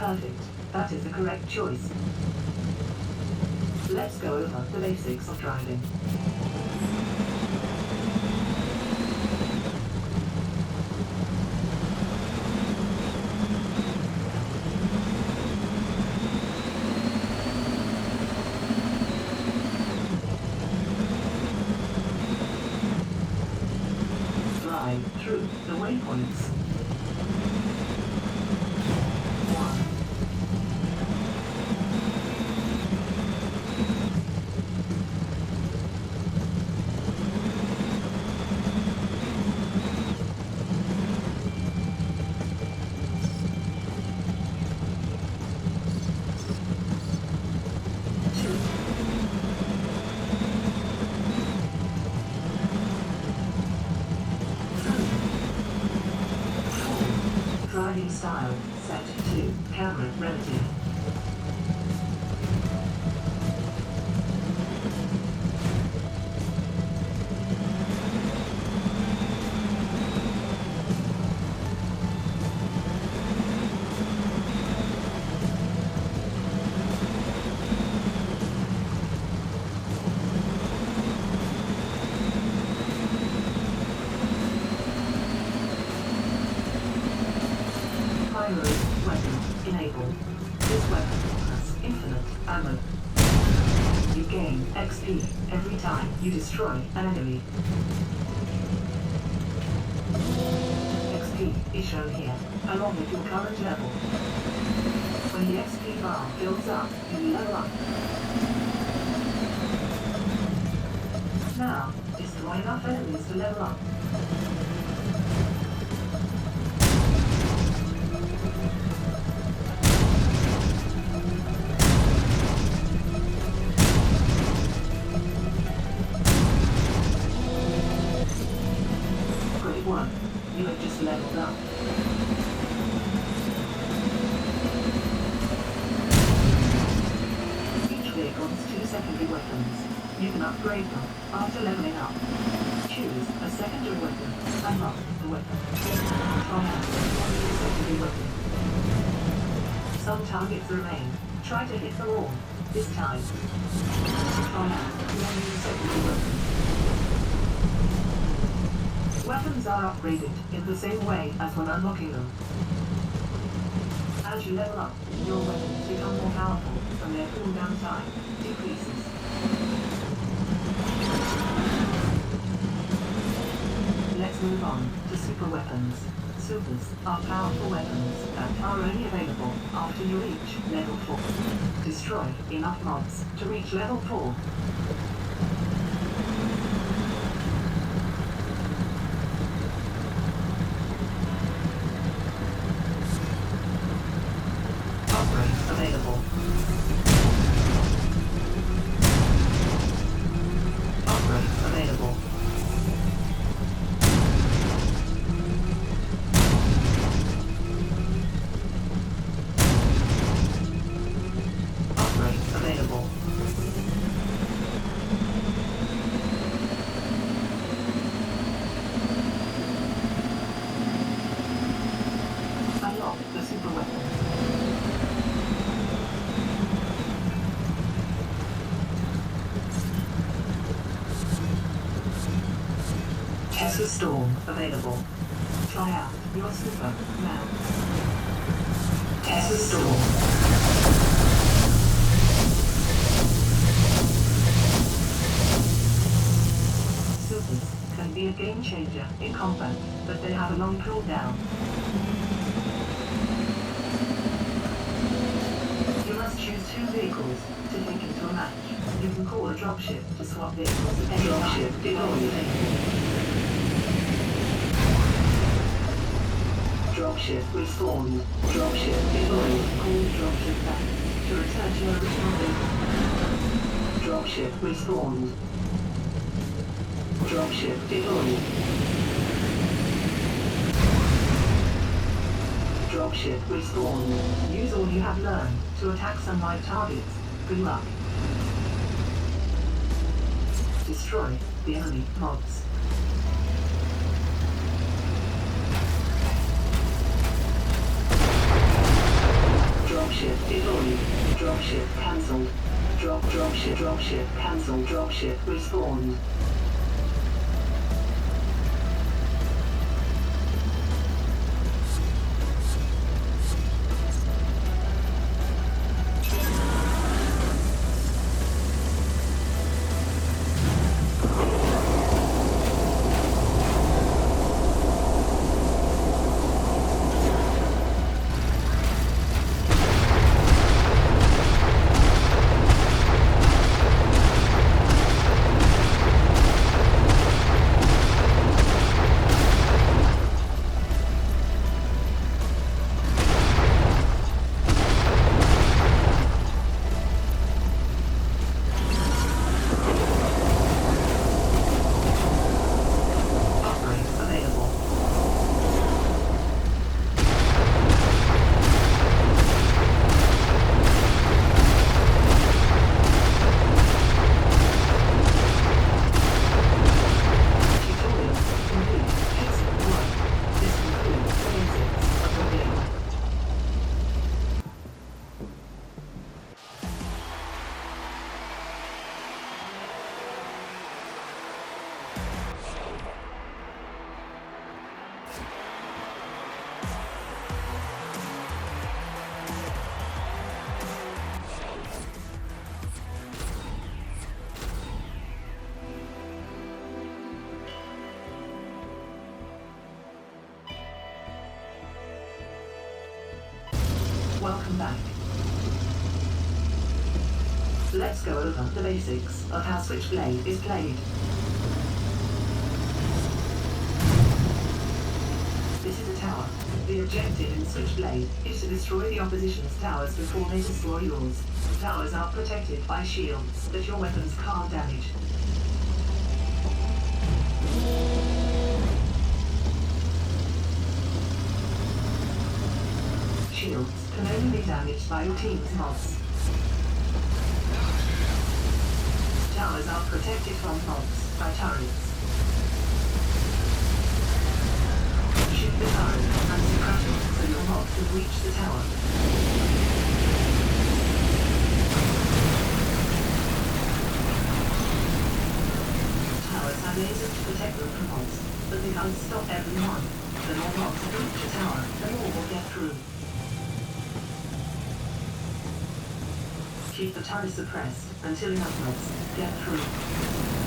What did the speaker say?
Perfect. That is the correct choice. Let's go over the basics of driving. Fly through the waypoints. 1. 2. Driving style set to camera relative. 5. Weapon enabled. This weapon has infinite ammo. You gain XP every time you destroy an enemy. XP is shown here, along with your current level. When the XP bar fills up, you level up. Now, destroy enough enemies to level up. Grade 1, you have just leveled up. Each vehicle has 2 secondary weapons. You can upgrade them after leveling up. Choose a secondary weapon. Unlock the weapon. Try out one new secondary weapon. Some targets remain. Try to hit them all. This time. Try out one new secondary weapon. Weapons are upgraded in the same way as when unlocking them. As you level up, your weapons become more powerful and their cooldown time decreases. Let's move on to super weapons. Supers are powerful weapons that are only available after you reach level 4. Destroy enough mobs to reach level 4. Upgrades available. Upgrades available. Upgrades available. Unlock the super weapon. Tesla Storm available. Try out your super now. Tesla Storm. Supers can be a game changer in combat, but they have a long cooldown. You must choose 2 vehicles to take into a match. You can call a dropship to swap vehicles at any time. Dropship respawned. Dropship deployed. Call dropship back to return to your original vehicle. Dropship respawned. Dropship deployed. Dropship respawned. Use all you have learned to attack some live targets. Good luck. Destroy the enemy mobs. Dropship deployed. Dropship cancelled. Dropship cancelled. Dropship respawned. Welcome back. Let's go over the basics of how Switchblade is played. This is a tower. The objective in Switchblade is to destroy the opposition's towers before they destroy yours. Towers are protected by shields that your weapons can't damage. Shields can only be damaged by your team's mobs. Towers are protected from mobs by turrets. Shoot the turret and suppress it so your mob can reach the tower. Towers have lasers to protect them from mobs, but they can't stop everyone. The more mobs reach the tower, the more will get through. Keep the turret suppressed until enough mobs get through.